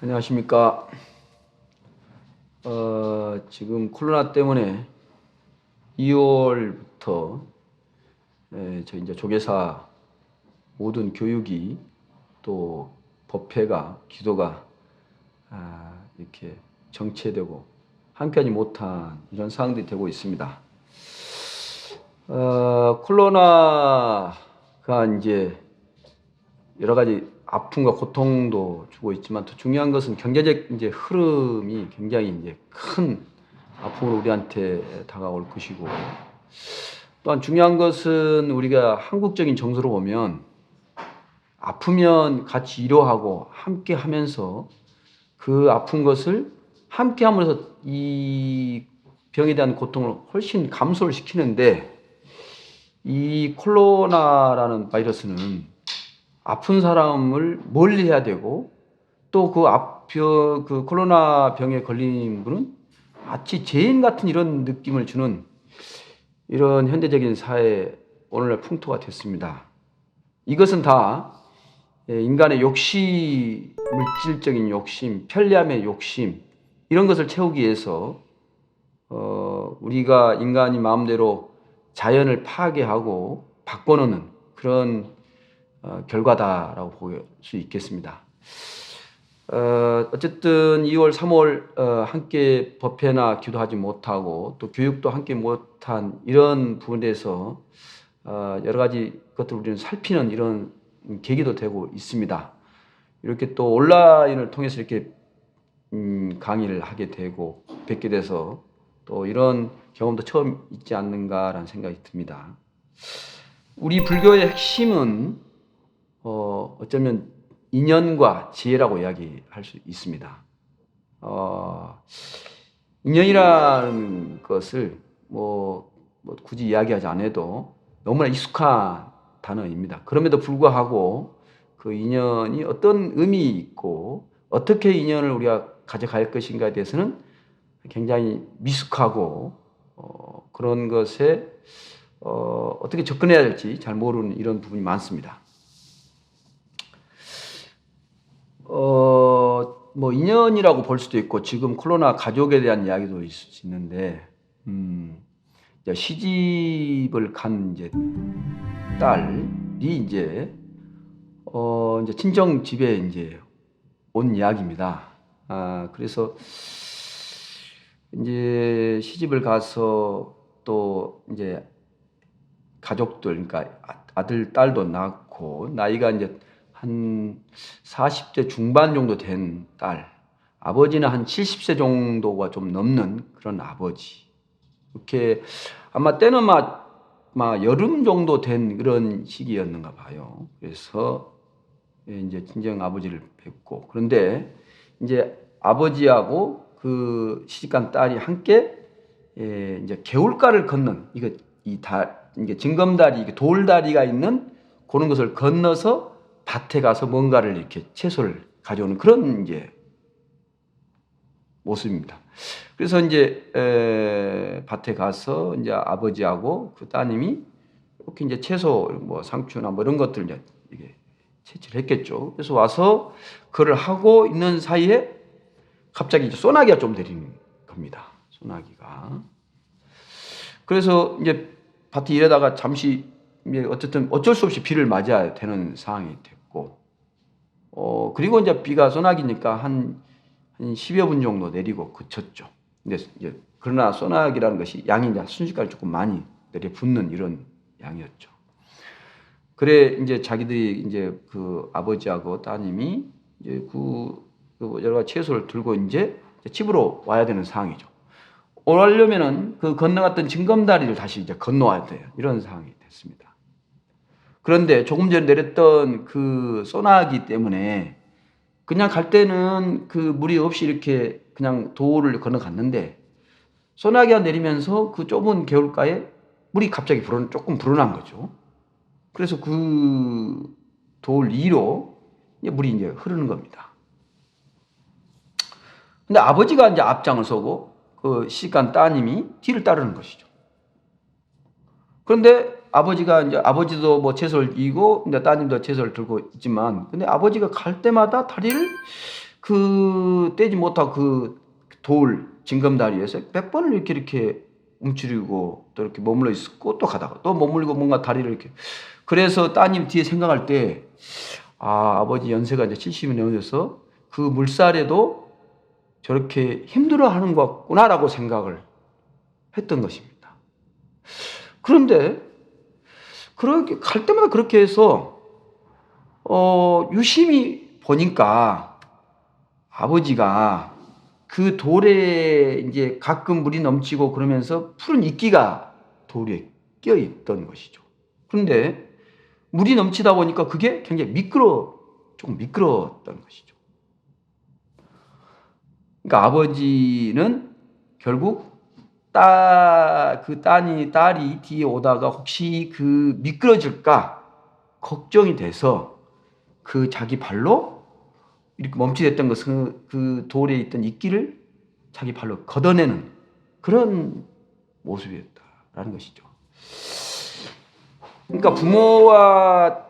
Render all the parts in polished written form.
안녕하십니까. 지금 코로나 때문에 2월부터 저희 이제 조계사 모든 교육이 또 법회가 기도가 이렇게 정체되고 함께하지 못한 이런 상황들이 되고 있습니다. 코로나가 이제 여러 가지 아픔과 고통도 주고 있지만 더 중요한 것은 경제적 이제 흐름이 굉장히 이제 큰 아픔으로 우리한테 다가올 것이고, 또한 중요한 것은 우리가 한국적인 정서로 보면 아프면 같이 위로하고 함께 하면서 그 아픈 것을 함께 함으로써 이 병에 대한 고통을 훨씬 감소를 시키는데, 이 코로나라는 바이러스는 아픈 사람을 멀리 해야 되고, 또 그 코로나 병에 걸린 분은 마치 죄인 같은 이런 느낌을 주는 이런 현대적인 사회 오늘날 풍토가 됐습니다. 이것은 다 인간의 욕심, 물질적인 욕심, 편리함의 욕심, 이런 것을 채우기 위해서 우리가 인간이 마음대로 자연을 파괴하고 바꿔놓는 그런 결과다라고 볼 수 있겠습니다. 어쨌든 2월, 3월 함께 법회나 기도하지 못하고 또 교육도 함께 못한 이런 부분에서 여러 가지 것들을 우리는 살피는 이런 계기도 되고 있습니다. 이렇게 또 온라인을 통해서 이렇게 강의를 하게 되고 뵙게 돼서 또 이런 경험도 처음 있지 않는가라는 생각이 듭니다. 우리 불교의 핵심은 어쩌면 인연과 지혜라고 이야기할 수 있습니다. 인연이라는 것을 뭐 굳이 이야기하지 않아도 너무나 익숙한 단어입니다. 그럼에도 불구하고 그 인연이 어떤 의미 있고 어떻게 인연을 우리가 가져갈 것인가에 대해서는 굉장히 미숙하고 그런 것에 어떻게 접근해야 될지 잘 모르는 이런 부분이 많습니다. 뭐 인연이라고 볼 수도 있고, 지금 코로나 가족에 대한 이야기도 있을 수 있는데, 시집을 간 이제 딸이 이제 친정 집에 이제 온 이야기입니다. 그래서 이제 시집을 가서 또 이제 가족들, 그러니까 아들, 딸도 낳고 나이가 이제 한 40대 중반 정도 된 딸, 아버지는 한 70세 정도가 좀 넘는 그런 아버지. 이렇게 아마 때는 막 여름 정도 된 그런 시기였는가 봐요. 그래서 이제 친정 아버지를 뵙고, 그런데 이제 아버지하고 그 시집간 딸이 함께 이제 개울가를 걷는 이게 징검다리, 돌다리가 있는 그런 것을 건너서 밭에 가서 뭔가를 이렇게 채소를 가져오는 그런 이제 모습입니다. 그래서 이제 밭에 가서 이제 아버지하고 그 따님이 이렇게 이제 채소, 뭐 상추나 뭐 이런 것들 이제 이게 채취를 했겠죠. 그래서 와서 그걸 하고 있는 사이에 갑자기 이제 소나기가 좀 내리는 겁니다. 소나기가. 그래서 이제 밭에 일하다가 잠시 어쨌든 어쩔 수 없이 비를 맞아야 되는 상황이 됐고, 그리고 이제 비가 소나기니까 한 10여 분 정도 내리고 그쳤죠. 근데 이제 그러나 소나기라는 것이 양이 이제 순식간에 조금 많이 내려 붙는 이런 양이었죠. 그래 이제 자기들이 이제 그 아버지하고 따님이 이제 그 여러 가지 채소를 들고 이제 집으로 와야 되는 상황이죠. 오려면은 그 건너갔던 징검다리를 다시 이제 건너와야 돼요. 이런 상황이 됐습니다. 그런데 조금 전에 내렸던 그 소나기 때문에 그냥 갈 때는 그 물이 없이 이렇게 그냥 도를 건너갔는데, 소나기가 내리면서 그 좁은 개울가에 물이 갑자기 조금 불어난 거죠. 그래서 그 돌 위로 물이 이제 흐르는 겁니다. 근데 아버지가 이제 앞장을 서고 그 시간 따님이 뒤를 따르는 것이죠. 그런데 아버지도 뭐 채소를 이고, 근데 따님도 채소를 들고 있지만, 근데 아버지가 갈 때마다 다리를 그 떼지 못하고 그 돌 징검다리에서 몇 번을 이렇게 움츠리고 또 이렇게 머물러 있었고 또 가다가 또 머물고 뭔가 다리를 이렇게. 그래서 따님 뒤에 생각할 때 아버지 연세가 이제 70이 넘어서 그 물살에도 저렇게 힘들어하는 것 같구나라고 생각을 했던 것입니다. 그런데 그렇게 갈 때마다 그렇게 해서 유심히 보니까 아버지가 그 돌에 이제 가끔 물이 넘치고 그러면서 푸른 이끼가 돌에 끼어 있던 것이죠. 그런데 물이 넘치다 보니까 그게 굉장히 조금 미끄러웠던 것이죠. 그러니까 아버지는 결국 딸이 뒤에 오다가 혹시 그 미끄러질까 걱정이 돼서 그 자기 발로 이렇게 멈칫했던 것은 그 돌에 있던 이끼를 자기 발로 걷어내는 그런 모습이었다라는 것이죠. 그러니까 부모와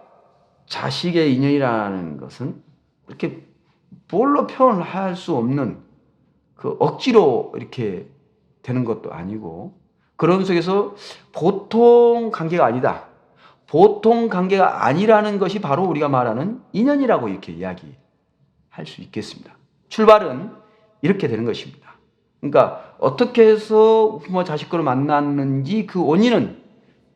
자식의 인연이라는 것은 이렇게 뭘로 표현할 수 없는 그 억지로 이렇게 되는 것도 아니고 그런 속에서 보통 관계가 아니다. 보통 관계가 아니라는 것이 바로 우리가 말하는 인연이라고 이렇게 이야기할 수 있겠습니다. 출발은 이렇게 되는 것입니다. 그러니까 어떻게 해서 부모 자식을 만났는지 그 원인은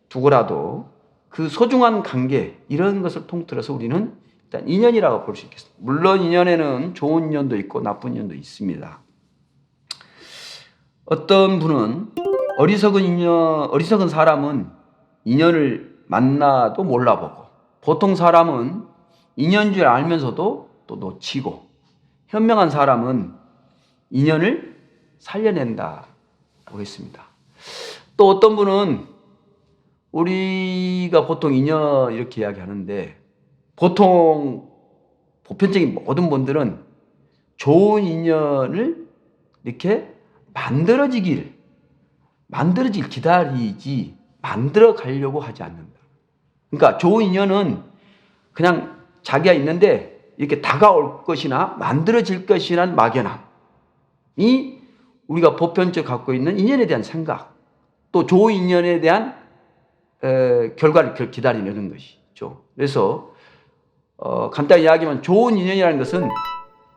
두고라도 그 소중한 관계 이런 것을 통틀어서 우리는 일단 인연이라고 볼 수 있겠습니다. 물론 인연에는 좋은 인연도 있고 나쁜 인연도 있습니다. 어떤 분은 어리석은 사람은 인연을 만나도 몰라보고 보통 사람은 인연인 줄 알면서도 또 놓치고 현명한 사람은 인연을 살려낸다고 했습니다. 또 어떤 분은 우리가 보통 인연 이렇게 이야기하는데 보통 보편적인 모든 분들은 좋은 인연을 이렇게 만들어질 기다리지 만들어 가려고 하지 않는다. 그러니까 좋은 인연은 그냥 자기가 있는데 이렇게 다가올 것이나 만들어질 것이라는 막연함이 우리가 보편적으로 갖고 있는 인연에 대한 생각, 또 좋은 인연에 대한 결과를 기다리는 것이죠. 그래서 간단히 이야기하면 좋은 인연이라는 것은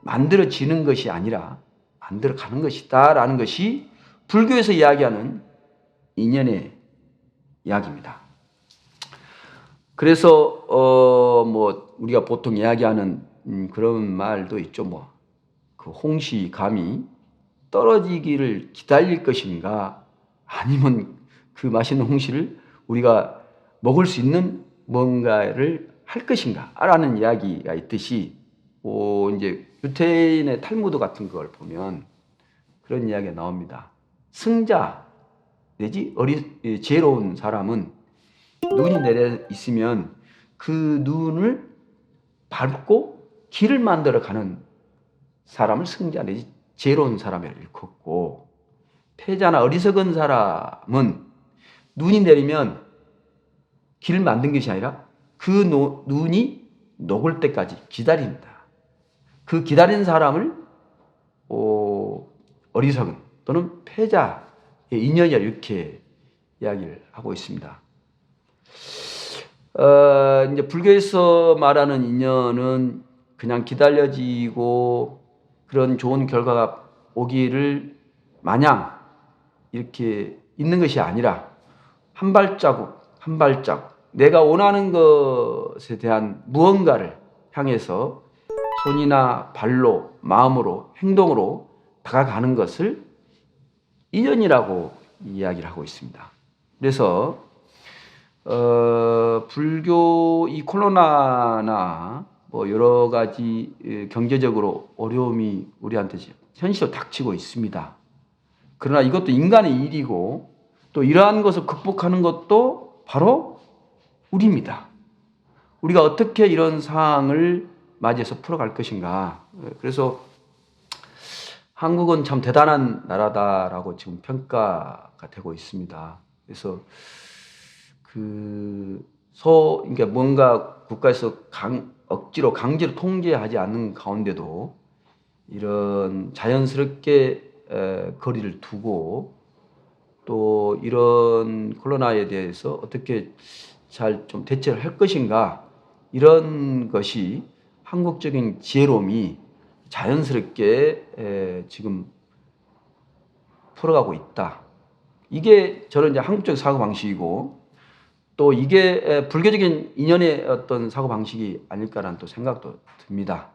만들어지는 것이 아니라 만들어가는 것이다라는 것이 불교에서 이야기하는 인연의 이야기입니다. 그래서 뭐 우리가 보통 이야기하는 그런 말도 있죠. 그 홍시 감이 떨어지기를 기다릴 것인가 아니면 그 맛있는 홍시를 우리가 먹을 수 있는 뭔가를 할 것인가라는 이야기가 있듯이 이제 유태인의 탈무드 같은 걸 보면 그런 이야기가 나옵니다. 승자 내지 지혜로운 사람은 눈이 내려 있으면 그 눈을 밟고 길을 만들어 가는 사람을 승자 내지 지혜로운 사람이라 일컫고 패자나 어리석은 사람은 눈이 내리면 길을 만든 것이 아니라 그 눈이 녹을 때까지 기다린다. 그 기다리는 사람을 어리석은 또는 패자의 인연이라 이렇게 이야기를 하고 있습니다. 이제 불교에서 말하는 인연은 그냥 기다려지고 그런 좋은 결과가 오기를 마냥 이렇게 있는 것이 아니라 한 발자국 한 발자국 내가 원하는 것에 대한 무언가를 향해서 손이나 발로 마음으로 행동으로 다가가는 것을 인연이라고 이야기를 하고 있습니다. 그래서 불교 이 코로나나 뭐 여러 가지 경제적으로 어려움이 우리한테 현실로 닥치고 있습니다. 그러나 이것도 인간의 일이고 또 이러한 것을 극복하는 것도 바로 우리입니다. 우리가 어떻게 이런 상황을 맞이해서 풀어갈 것인가. 그래서 한국은 참 대단한 나라다라고 지금 평가가 되고 있습니다. 그래서 그러니까 뭔가 국가에서 억지로 강제로 통제하지 않는 가운데도 이런 자연스럽게 거리를 두고 또 이런 코로나에 대해서 어떻게 잘 좀 대처를 할 것인가, 이런 것이 한국적인 지혜로움이 자연스럽게 지금 풀어가고 있다. 이게 저는 이제 한국적 사고방식이고, 또 이게 불교적인 인연의 어떤 사고방식이 아닐까라는 또 생각도 듭니다.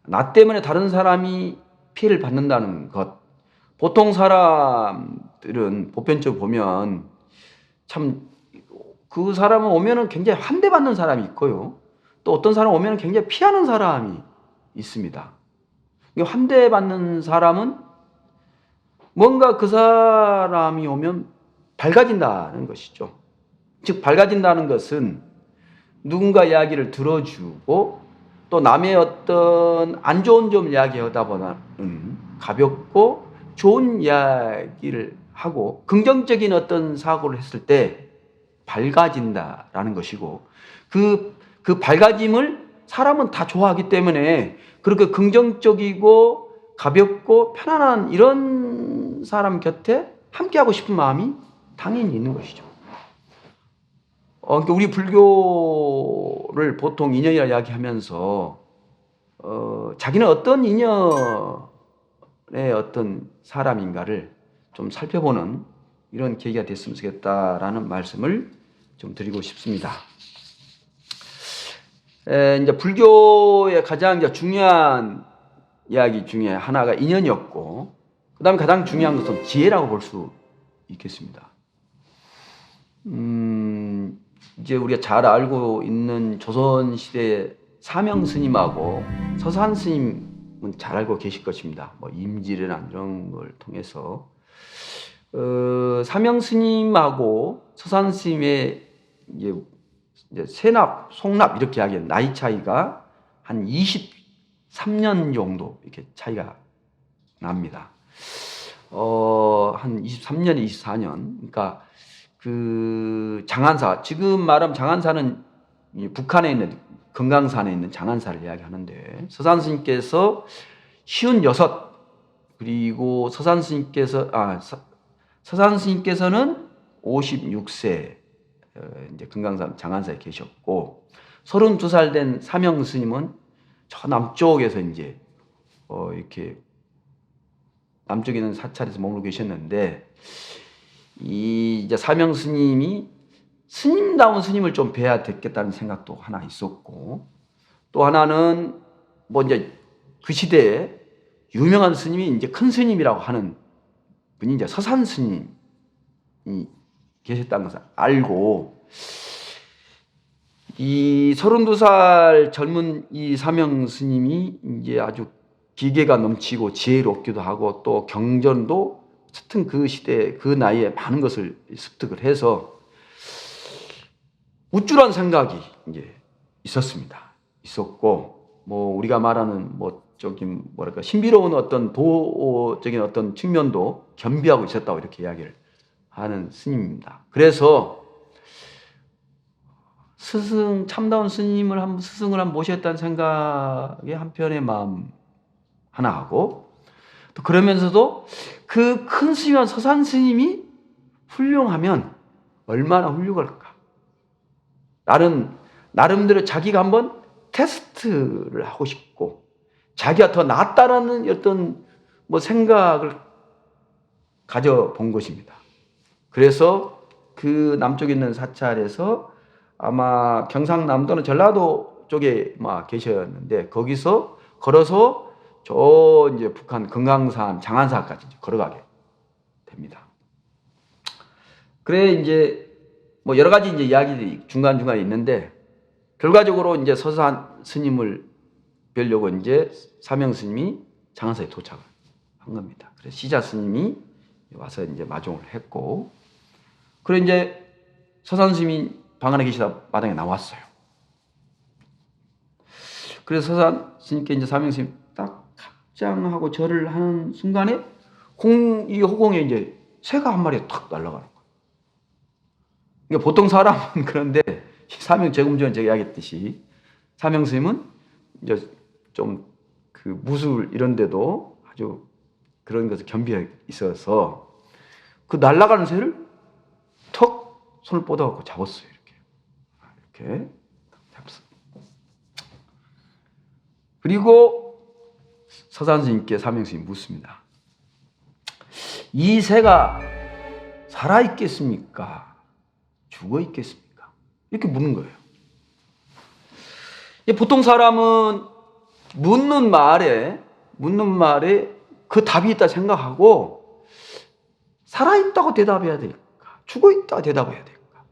나 때문에 다른 사람이 피해를 받는다는 것, 보통 사람들은 보편적으로 보면 참 그 사람은 오면은 굉장히 환대받는 사람이 있고요, 또 어떤 사람 오면은 굉장히 피하는 사람이 있습니다. 환대받는 사람은 뭔가 그 사람이 오면 밝아진다는 것이죠. 즉 밝아진다는 것은 누군가 이야기를 들어주고 또 남의 어떤 안 좋은 점 이야기하다 보면 가볍고 좋은 이야기를 하고 긍정적인 어떤 사고를 했을 때 밝아진다라는 것이고, 그 밝아짐을 사람은 다 좋아하기 때문에 그렇게 긍정적이고 가볍고 편안한 이런 사람 곁에 함께하고 싶은 마음이 당연히 있는 것이죠. 그러니까 우리 불교를 보통 인연이라 이야기하면서 자기는 어떤 인연의 어떤 사람인가를 좀 살펴보는 이런 계기가 됐으면 좋겠다라는 말씀을 좀 드리고 싶습니다. 이제 불교의 가장 이제 중요한 이야기 중에 하나가 인연이었고, 그 다음에 가장 중요한 것은 지혜라고 볼 수 있겠습니다. 이제 우리가 잘 알고 있는 조선시대 사명 스님하고 서산 스님은 잘 알고 계실 것입니다. 뭐 임질이나 이런 걸 통해서 사명 스님하고 서산 스님의 이제 세납, 송납 이렇게 이야기하는 나이 차이가 한 23년 정도 이렇게 차이가 납니다. 한 23년, 24년. 그러니까 그 장안사, 지금 말하면 장안사는 북한에 있는 금강산에 있는 장안사를 이야기하는데, 서산 스님께서 56, 그리고 서산 스님께서는 56세 이제 금강산 장안사에 계셨고, 32살 된 사명 스님은 저 남쪽에서 이제 이렇게 남쪽에 있는 사찰에서 머물고 계셨는데, 이 이제 사명 스님이 스님다운 스님을 좀 뵈야 됐겠다는 생각도 하나 있었고, 또 하나는 뭐 이제 그 시대에 유명한 스님이 이제 큰 스님이라고 하는 분이 이제 서산 스님이 계셨다는 것을 알고, 이 32살 젊은 이 사명 스님이 이제 아주 기계가 넘치고 지혜롭기도 하고 또 경전도 하여튼 그 시대 그 나이에 많은 것을 습득을 해서 우쭐한 생각이 이제 있었고, 뭐 우리가 말하는 뭐 저기 뭐랄까 신비로운 어떤 도적인 어떤 측면도 겸비하고 있었다고 이렇게 이야기를 하는 스님입니다. 그래서 참다운 스님을 스승을 한번 모셨다는 생각에 한편의 마음 하나 하고, 또 그러면서도 그 큰 스님한 서산 스님이 훌륭하면 얼마나 훌륭할까, 나름대로 자기가 한번 테스트를 하고 싶고, 자기가 더 낫다라는 어떤 뭐 생각을 가져본 것입니다. 그래서 그 남쪽에 있는 사찰에서 아마 경상남도는 전라도 쪽에 계셨는데, 거기서 걸어서 저 이제 북한 금강산 장안사까지 걸어가게 됩니다. 그래 이제 뭐 여러 가지 이제 이야기들이 중간중간에 있는데, 결과적으로 이제 서산 스님을 뵈려고 이제 사명 스님이 장안사에 도착을 한 겁니다. 그래서 시자 스님이 와서 이제 마종을 했고, 그래 이제 서산 스님이 방 안에 계시다 마당에 나왔어요. 그래서 서산 스님께 이제 사명 스님 딱 합장하고 절을 하는 순간에 이 허공에 이제 새가 한 마리가 탁 날아가는 거예요. 그러니까 보통 사람은 그런데 사명 조금 전에 제가 이야기했듯이 사명 스님은 이제 좀 그 무술 이런 데도 아주 그런 것을 겸비해 있어서 그 날아가는 새를 턱 손을 뻗어갖고 잡았어요. 이렇게 잡았어요. 그리고 서산 스님께 사명 스님이 묻습니다. 이 새가 살아 있겠습니까? 죽어 있겠습니까? 이렇게 묻는 거예요. 보통 사람은 묻는 말에 그 답이 있다 생각하고 살아있다고 대답해야 될까? 죽어있다고 대답해야 될까?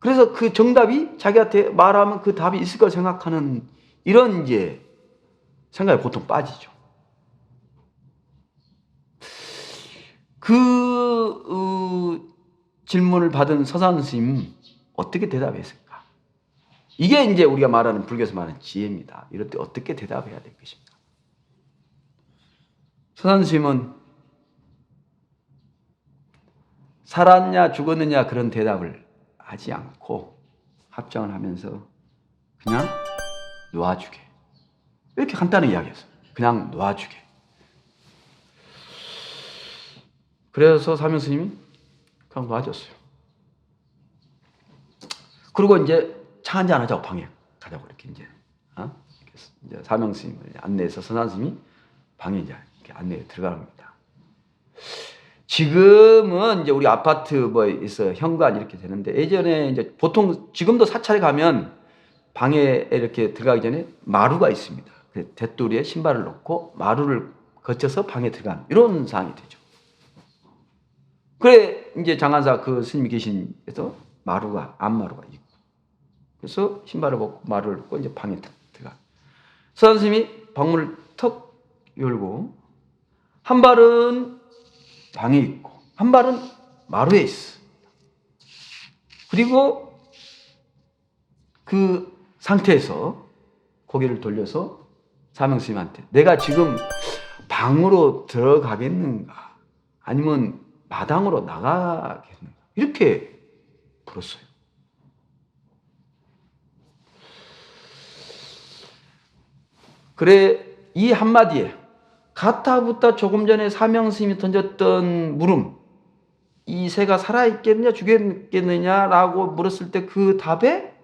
그래서 그 정답이 자기한테 말하면 그 답이 있을 걸 생각하는 이런 이제 생각에 보통 빠지죠. 질문을 받은 서산 스님 어떻게 대답했을까? 이게 이제 우리가 말하는 불교에서 말하는 지혜입니다. 이럴 때 어떻게 대답해야 될 것입니까? 서산 스님은 살았냐 죽었느냐 그런 대답을 하지 않고 합장을 하면서 그냥 놓아주게. 이렇게 간단하게 이야기했어요. 그냥 놓아주게. 그래서 사명 스님이 그냥 놓아줬어요. 그리고 이제 차 한잔 하자고 방에 가자고 이렇게 이제 사명 스님을 안내해서 서산 스님이 방에 이제 이렇게 안내해 들어가는 겁니다. 지금은 이제 우리 아파트 뭐에서 현관 이렇게 되는데 예전에 이제 보통 지금도 사찰에 가면 방에 이렇게 들어가기 전에 마루가 있습니다. 대뚜리에 신발을 놓고 마루를 거쳐서 방에 들어가는 이런 상황이 되죠. 그래 이제 장안사 그 스님이 계신 데서 마루가 앞마루가 있고 그래서 신발을 벗고 마루를 벗고 이제 방에 들어가. 서산 스님이 방문을 턱 열고 한 발은 방에 있고 한 발은 마루에 있어. 그리고 그 상태에서 고개를 돌려서 사명 스님한테 내가 지금 방으로 들어가겠는가 아니면 마당으로 나가겠는가 이렇게 물었어요. 그래 이 한마디에 가타부타 조금 전에 사명 스님이 던졌던 물음 이 새가 살아있겠느냐 죽겠느냐라고 물었을 때 그 답에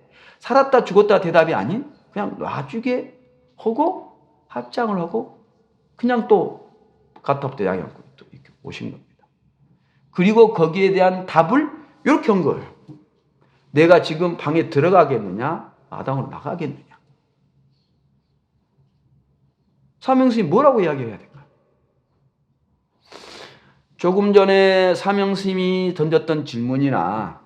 살았다 죽었다 대답이 아닌 그냥 놔주게 하고 합장을 하고 그냥 또 가타부타 양이 안고 또 이렇게 오신 겁니다. 그리고 거기에 대한 답을 이렇게 한 거예요. 내가 지금 방에 들어가겠느냐 마당으로 나가겠느냐. 사명 스님이 뭐라고 이야기해야 될까요? 조금 전에 사명 스님이 던졌던 질문이나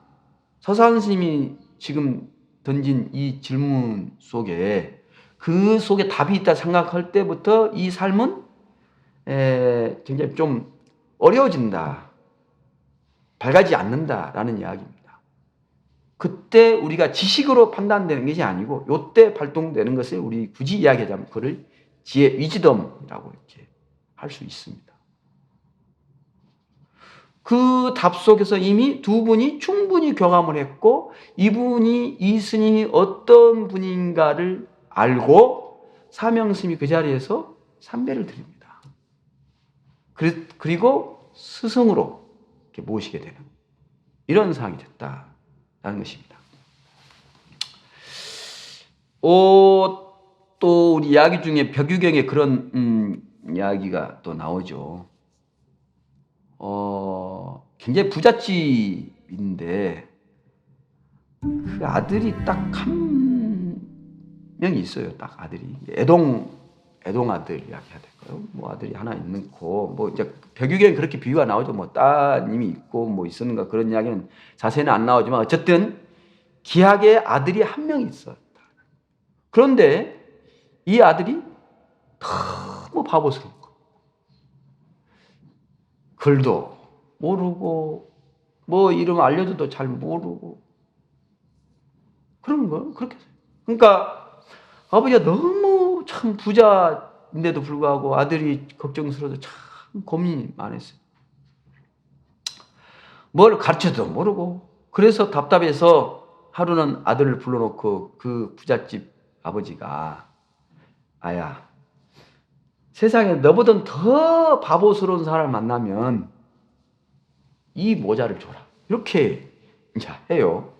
서산 스님이 지금 던진 이 질문 속에 그 속에 답이 있다 생각할 때부터 이 삶은 굉장히 좀 어려워진다. 밝아지지 않는다라는 이야기입니다. 그때 우리가 지식으로 판단되는 것이 아니고 이때 발동되는 것을 우리 굳이 이야기하자면 그걸 지혜, 위즈덤이라고 이렇게 할 수 있습니다. 그 답 속에서 이미 두 분이 충분히 교감을 했고 이 스님이 어떤 분인가를 알고 사명 스님이 그 자리에서 삼배를 드립니다. 그리고 스승으로 이렇게 모시게 되는 이런 상황이 됐다라는 것입니다. 또 우리 이야기 중에 벽유경에 그런 이야기가 또 나오죠. 굉장히 부잣집인데 그 아들이 딱 한 명이 있어요. 딱 아들이 애동 아들 이야기해야 될까요? 뭐 아들이 하나 있고 뭐 이제 벽유경에 그렇게 비유가 나오죠. 뭐 따님이 있고 뭐 있었는가 그런 이야기는 자세히는 안 나오지만 어쨌든 기하게 아들이 한 명이 있었다. 그런데 이 아들이 너무 바보스러운 거. 글도 모르고 뭐 이름 알려줘도 잘 모르고 그런 거 그렇게. 그러니까 아버지가 너무 참 부자인데도 불구하고 아들이 걱정스러워서 참 고민이 많았어요. 뭘 가르쳐도 모르고 그래서 답답해서 하루는 아들을 불러놓고 그 부잣집 아버지가 아야 세상에 너보다 더 바보스러운 사람을 만나면 이 모자를 줘라. 이렇게 이제 해요.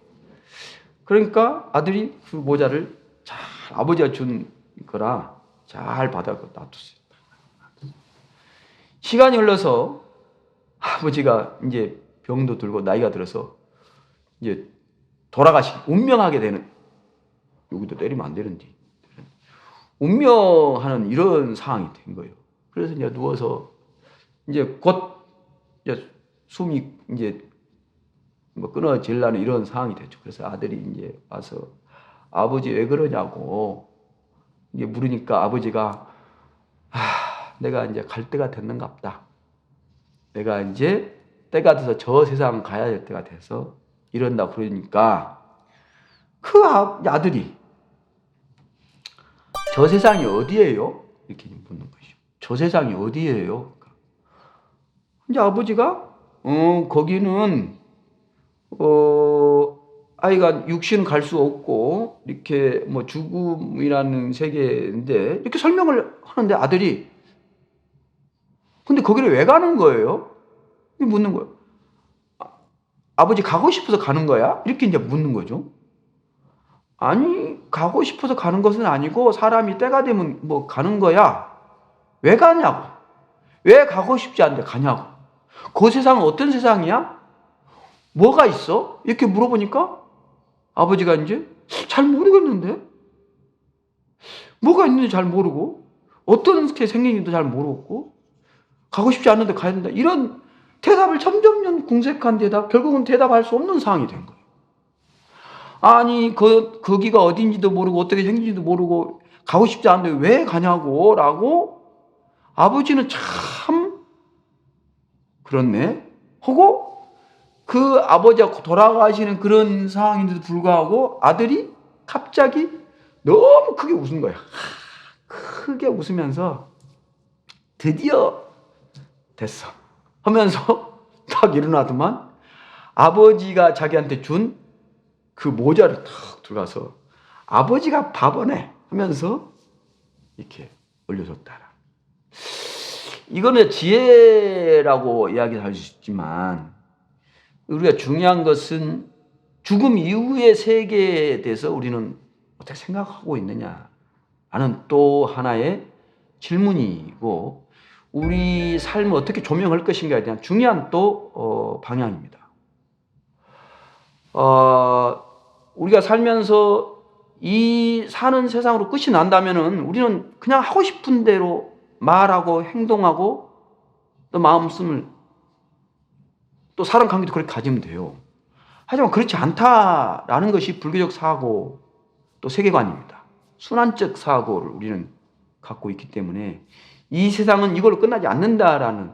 그러니까 아들이 그 모자를 잘 아버지가 준 거라 잘 받아 놔뒀어요. 시간이 흘러서 아버지가 이제 병도 들고 나이가 들어서 이제 운명하게 되는, 여기도 때리면 안 되는데, 운명하는 이런 상황이 된 거예요. 그래서 이제 누워서 이제 곧 이제 숨이 이제 뭐 끊어질라는 이런 상황이 됐죠. 그래서 아들이 이제 와서 아버지 왜 그러냐고 이제 물으니까 아버지가 내가 이제 갈 때가 됐는갑다. 내가 이제 때가 돼서 저 세상 가야 될 때가 돼서 이런다 그러니까 그 아들이 저 세상이 어디예요? 이렇게 묻는 것이죠. 저 세상이 어디예요? 이제 아버지가 거기는 아이가 육신 갈 수 없고 이렇게 뭐 죽음이라는 세계인데 이렇게 설명을 하는데 아들이 근데 거기를 왜 가는 거예요? 묻는 거예요. 아버지 가고 싶어서 가는 거야? 이렇게 이제 묻는 거죠. 아니 가고 싶어서 가는 것은 아니고 사람이 때가 되면 뭐 가는 거야. 왜 가냐고. 왜 가고 싶지 않은데 가냐고. 그 세상은 어떤 세상이야? 뭐가 있어? 이렇게 물어보니까 아버지가 이제 잘 모르겠는데 뭐가 있는지 잘 모르고 어떻게 생긴지도 잘 모르고 가고 싶지 않은데 가야 된다. 이런 대답을 점점 궁색한 대답, 결국은 대답할 수 없는 상황이 된 거예요. 아니 거기가 어딘지도 모르고 어떻게 생긴지도 모르고 가고 싶지 않은데 왜 가냐고 라고 아버지는 참 그렇네 하고 그 아버지가 돌아가시는 그런 상황인데도 불구하고 아들이 갑자기 너무 크게 웃은 거야. 크게 웃으면서 드디어 됐어 하면서 딱 일어나더만 아버지가 자기한테 준 그 모자를 탁 들어가서 아버지가 바보네 하면서 이렇게 올려줬다. 이거는 지혜라고 이야기할 수 있지만 우리가 중요한 것은 죽음 이후의 세계에 대해서 우리는 어떻게 생각하고 있느냐 하는 또 하나의 질문이고 우리 삶을 어떻게 조명할 것인가에 대한 중요한 또 방향입니다. 우리가 살면서 이 사는 세상으로 끝이 난다면은 우리는 그냥 하고 싶은 대로 말하고 행동하고 또 마음씀을 또 사람 관계도 그렇게 가지면 돼요. 하지만 그렇지 않다라는 것이 불교적 사고 또 세계관입니다. 순환적 사고를 우리는 갖고 있기 때문에 이 세상은 이걸로 끝나지 않는다라는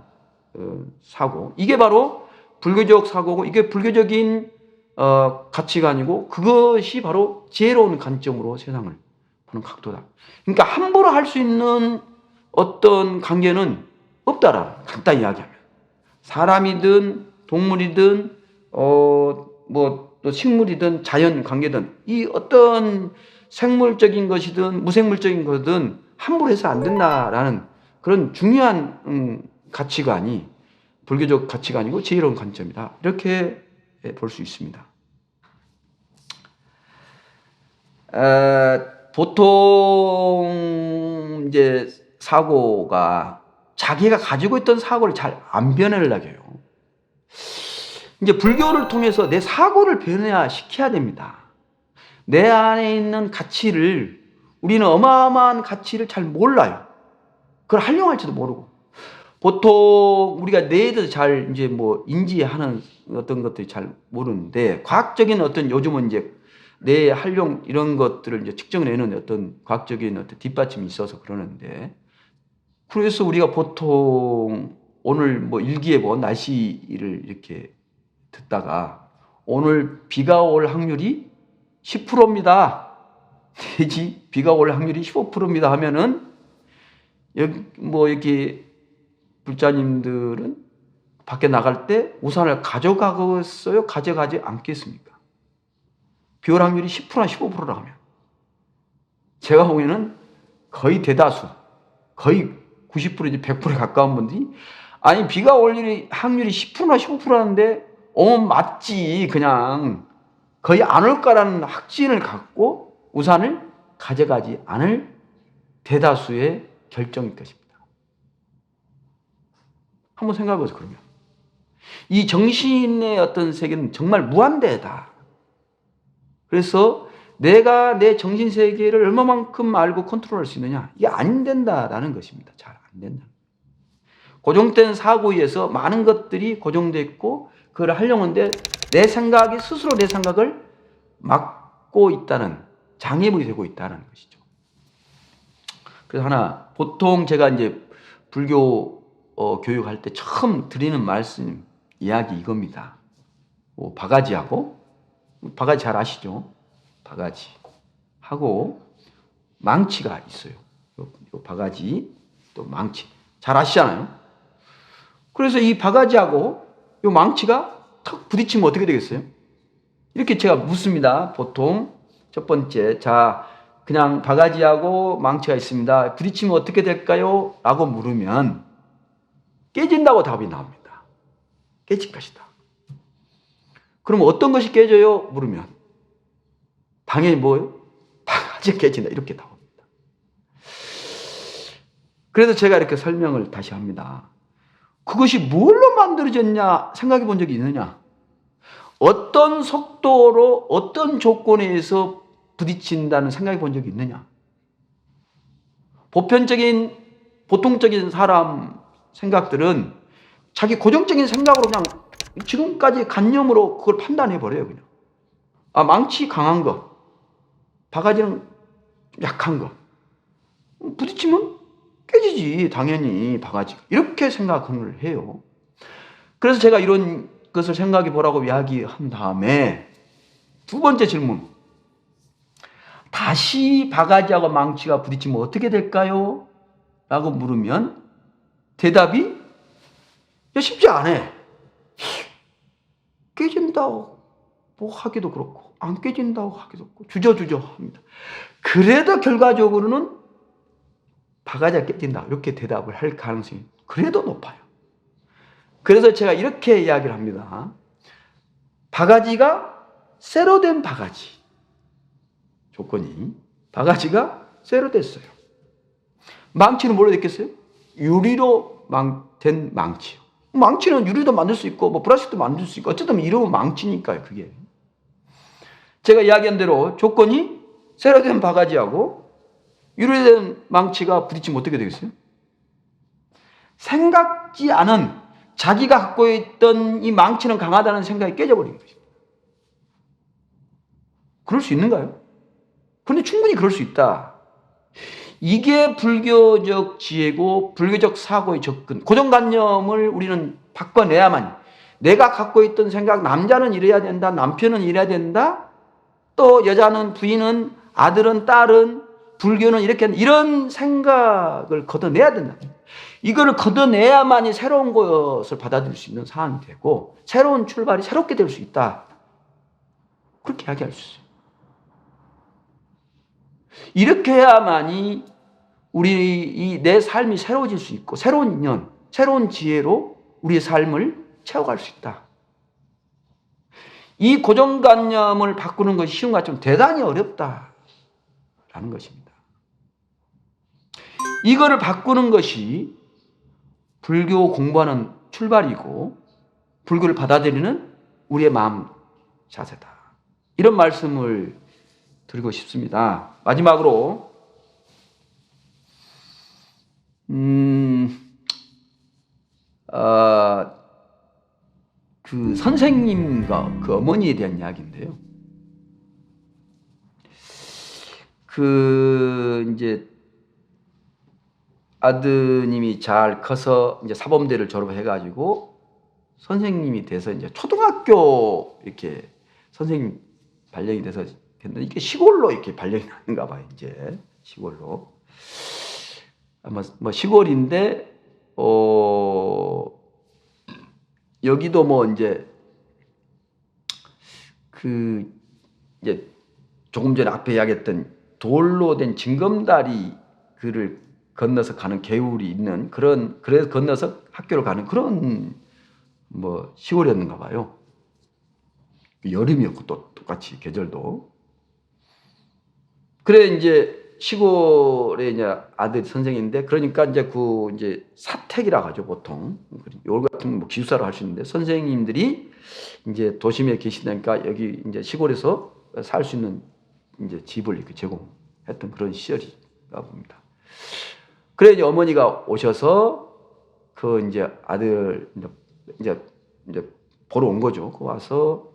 사고, 이게 바로 불교적 사고고 이게 불교적인 가치관이고 그것이 바로 지혜로운 관점으로 세상을 보는 각도다. 그러니까 함부로 할 수 있는 어떤 관계는 없다라 간단히 이야기하면 사람이든 동물이든 뭐 또 식물이든 자연 관계든 이 어떤 생물적인 것이든 무생물적인 것이든 함부로 해서 안 된다라는 그런 중요한 가치관이 불교적 가치관이고 지혜로운 관점이다. 이렇게 볼 수 있습니다. 보통 이제 사고가 자기가 가지고 있던 사고를 잘 안 변하려고 해요. 이제 불교를 통해서 내 사고를 변화시켜야 됩니다. 내 안에 있는 가치를 우리는 어마어마한 가치를 잘 몰라요. 그걸 활용할지도 모르고. 보통 우리가 뇌에 대해서 잘 이제 뭐 인지하는 어떤 것들이 잘 모르는데 과학적인 어떤 요즘은 이제 뇌 활용 이런 것들을 이제 측정해내는 어떤 과학적인 어떤 뒷받침이 있어서 그러는데 그래서 우리가 보통 오늘 뭐 일기예보 날씨를 이렇게 듣다가 오늘 비가 올 확률이 10%입니다. 내지 비가 올 확률이 15%입니다 하면은 여기 뭐 이렇게 불자님들은 밖에 나갈 때 우산을 가져가겠어요? 가져가지 않겠습니까? 비 올 확률이 10%나 15%라 하면 제가 보기에는 거의 대다수, 거의 90% 이제 100%에 가까운 분들이 아니 비가 올 일이 확률이 10%나 15%라는데 맞지 그냥 거의 안 올 거라는 확신을 갖고 우산을 가져가지 않을 대다수의 결정일 것입니다. 한번 생각해 보세요. 그러면 이 정신의 어떤 세계는 정말 무한대다. 그래서 내가 내 정신 세계를 얼마만큼 알고 컨트롤할 수 있느냐? 이게 안 된다라는 것입니다. 잘 안 된다. 고정된 사고에 의해서 많은 것들이 고정되어 있고 그걸 하려고 하는데 내 생각이 스스로 내 생각을 막고 있다는 장애물이 되고 있다는 것이죠. 그래서 하나 보통 제가 이제 불교 교육할 때 처음 드리는 말씀 이야기 이겁니다. 바가지하고 바가지 잘 아시죠? 바가지 하고 망치가 있어요. 요 바가지 또 망치 잘 아시잖아요. 그래서 이 바가지하고 요 망치가 턱 부딪히면 어떻게 되겠어요? 이렇게 제가 묻습니다. 보통 첫 번째 자 그냥 바가지하고 망치가 있습니다. 부딪히면 어떻게 될까요? 라고 물으면 깨진다고 답이 나옵니다. 깨질 것이다. 그럼 어떤 것이 깨져요? 물으면 당연히 뭐예요? 바가지가 깨진다. 이렇게 나옵니다. 그래서 제가 이렇게 설명을 다시 합니다. 그것이 뭘로 만들어졌냐 생각해 본 적이 있느냐? 어떤 속도로 어떤 조건에 의해서 부딪힌다는 생각해 본 적이 있느냐? 보통적인 사람 생각들은 자기 고정적인 생각으로 그냥 지금까지 관념으로 그걸 판단해 버려요. 그냥 망치 강한 거, 바가지는 약한 거. 부딪히면 깨지지 당연히 바가지가. 이렇게 생각을 해요. 그래서 제가 이런 것을 생각해 보라고 이야기한 다음에 두 번째 질문. 다시 바가지하고 망치가 부딪히면 어떻게 될까요? 라고 물으면 대답이 쉽지 않아. 깨진다고 하기도 그렇고 안 깨진다고 하기도 그렇고 주저주저 합니다. 그래도 결과적으로는 바가지가 깨진다 이렇게 대답을 할 가능성이 그래도 높아요. 그래서 제가 이렇게 이야기를 합니다. 바가지가 쇠로 된 바가지. 조건이 바가지가 쇠로 됐어요. 망치는 뭘로 됐겠어요? 유리로 된 망치요. 망치는 유리도 만들 수 있고 플라스틱도 만들 수 있고 어쨌든 이러면 망치니까요. 그게 제가 이야기한 대로 조건이 쇠로 된 바가지하고 유리로 된 망치가 부딪히면 어떻게 되겠어요? 생각지 않은 자기가 갖고 있던 이 망치는 강하다는 생각이 깨져버린 것입니다. 그럴 수 있는가요? 그런데 충분히 그럴 수 있다. 이게 불교적 지혜고 불교적 사고의 접근. 고정관념을 우리는 바꿔내야만 내가 갖고 있던 생각 남자는 이래야 된다. 남편은 이래야 된다. 또 여자는 부인은 아들은 딸은 불교는 이렇게 이런 생각을 걷어내야 된다. 이거를 걷어내야만이 새로운 것을 받아들일 수 있는 상황이 되고 새로운 출발이 새롭게 될 수 있다. 그렇게 이야기할 수 있어요. 이렇게 해야만이 우리 내 삶이 새로워질 수 있고 새로운 인연, 새로운 지혜로 우리의 삶을 채워갈 수 있다. 이 고정관념을 바꾸는 것이 쉬운 것 같지만 대단히 어렵다라는 것입니다. 이거를 바꾸는 것이 불교 공부하는 출발이고 불교를 받아들이는 우리의 마음 자세다. 이런 말씀을 드리고 싶습니다. 마지막으로 그 선생님과 그 어머니에 대한 이야기인데요. 이제 아드님이 잘 커서 이제 사범대를 졸업해가지고 선생님이 돼서 이제 초등학교 이렇게 선생님 발령이 돼서 됐는데 이게 시골로 이렇게 발령이 나는가 봐요. 이제 시골로 시골인데 여기도 이제 이제 조금 전에 앞에 이야기했던 돌로 된 징검다리 그를 건너서 가는 개울이 있는 그런, 그래서 건너서 학교를 가는 그런 뭐 시골이었는가 봐요. 여름이었고 또 똑같이 계절도. 그래 이제 시골에 이제 아들 선생인데, 그러니까 이제 그 이제 사택이라고 하죠 보통. 요 같은 뭐 기숙사로 할 수 있는데, 선생님들이 이제 도심에 계시다니까 여기 이제 시골에서 살 수 있는 이제 집을 이렇게 제공했던 그런 시절이가 봅니다. 그래 이제 어머니가 오셔서 그 이제 아들 이제 보러 온 거죠. 그 와서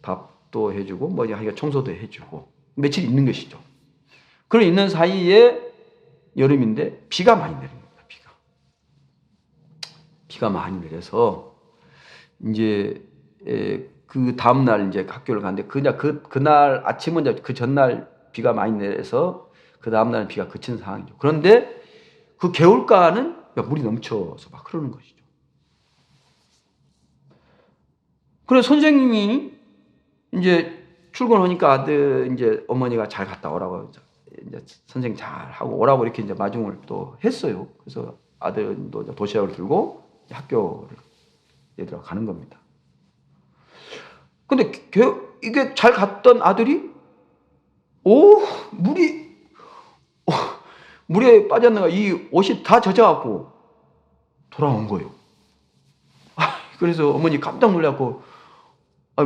밥도 해주고 뭐 하기가 청소도 해주고 며칠 있는 것이죠. 그런 있는 사이에 여름인데 비가 많이 내립니다. 비가 많이 내려서 이제 그 다음 날 이제 학교를 가는데 그날 아침은 이제 그 전날 비가 많이 내려서 그 다음 날 비가 그친 상황이죠. 그런데 그 개울가는 물이 넘쳐서 막 흐르는 것이죠. 그래서 선생님이 이제 출근하니까 아들 이제 어머니가 잘 갔다 오라고 이제 선생님 잘 하고 오라고 이렇게 이제 마중을 또 했어요. 그래서 아들도 도시락을 들고 학교를 얘들아 가는 겁니다. 근데 이게 잘 갔던 아들이 물에 빠졌는가 이 옷이 다 젖어갖고 돌아온 거예요. 그래서 어머니 깜짝 놀랐고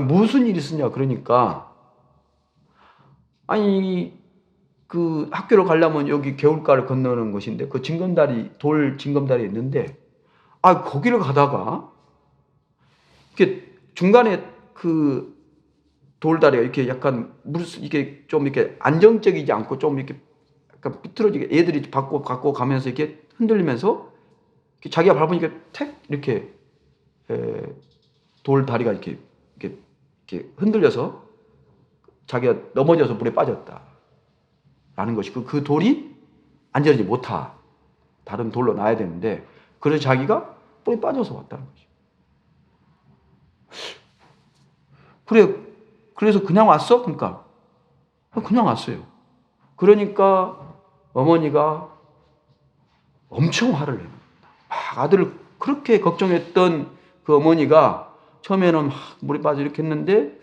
무슨 일이 있었냐 그러니까 아니 그 학교로 가려면 여기 개울가를 건너는 곳인데 그 돌 징검다리 있는데 거기를 가다가 이렇게 중간에 그 돌다리가 이렇게 약간 이게 좀 이렇게 안정적이지 않고 좀 이렇게 약간 삐뚤어지게 애들이 갖고 가면서 이렇게 흔들리면서 자기가 밟으니까 택 이렇게 돌다리가 이렇게 흔들려서 자기가 넘어져서 물에 빠졌다라는 것이 그 돌이 안전하지 못하 다른 돌로 놔야 되는데 그래서 자기가 물에 빠져서 왔다는 거죠. 그래서 그냥 왔어? 그러니까 그냥 왔어요. 그러니까 어머니가 엄청 화를 내요. 아들을 그렇게 걱정했던 그 어머니가 처음에는 막 물에 빠져 이렇게 했는데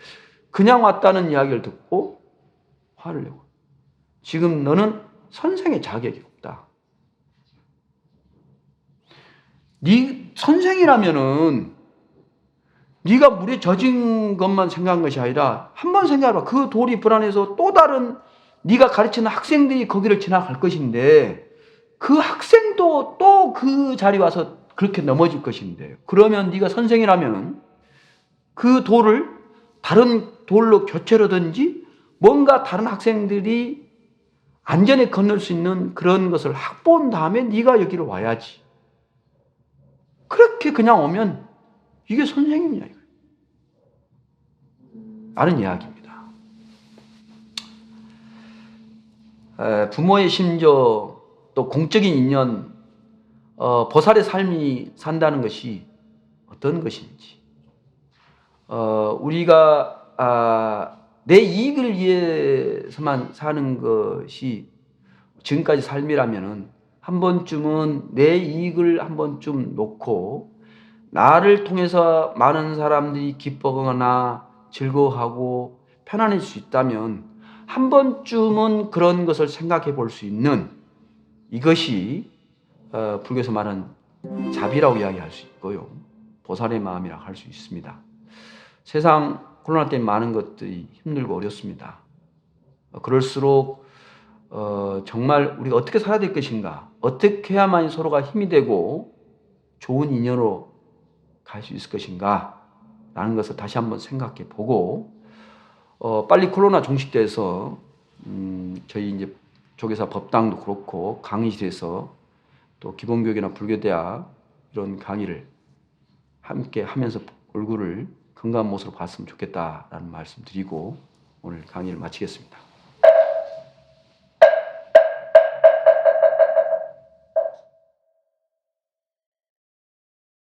그냥 왔다는 이야기를 듣고 화를 내고 지금 너는 선생의 자격이 없다. 네 선생이라면은 네가 물에 젖은 것만 생각한 것이 아니라 한번 생각해봐. 그 돌이 불안해서 또 다른 네가 가르치는 학생들이 거기를 지나갈 것인데 그 학생도 또 그 자리에 와서 그렇게 넘어질 것인데 그러면 네가 선생이라면 그 돌을 다른 돌로 교체라든지 뭔가 다른 학생들이 안전에 건널 수 있는 그런 것을 확보한 다음에 네가 여기로 와야지. 그렇게 그냥 오면 이게 선생님이냐 이거예요. 라는 이야기입니다. 부모의 심정 또 공적인 인연 보살의 삶이 산다는 것이 어떤 것인지 우리가 내 이익을 위해서만 사는 것이 지금까지 삶이라면은 한 번쯤은 내 이익을 한 번쯤 놓고 나를 통해서 많은 사람들이 기뻐하거나 즐거워하고 편안할 수 있다면 한 번쯤은 그런 것을 생각해 볼 수 있는 이것이 불교에서 말하는 자비라고 이야기할 수 있고요. 보살의 마음이라고 할 수 있습니다. 세상 코로나 때문에 많은 것들이 힘들고 어렵습니다. 그럴수록 정말 우리가 어떻게 살아야 될 것인가, 어떻게 해야만 서로가 힘이 되고 좋은 인연으로 갈 수 있을 것인가 라는 것을 다시 한번 생각해 보고 빨리 코로나 종식돼서 저희 이제 조계사 법당도 그렇고 강의실에서 또 기본교육이나 불교대학 이런 강의를 함께 하면서 얼굴을 건강한 모습으로 봤으면 좋겠다라는 말씀 드리고 오늘 강의를 마치겠습니다.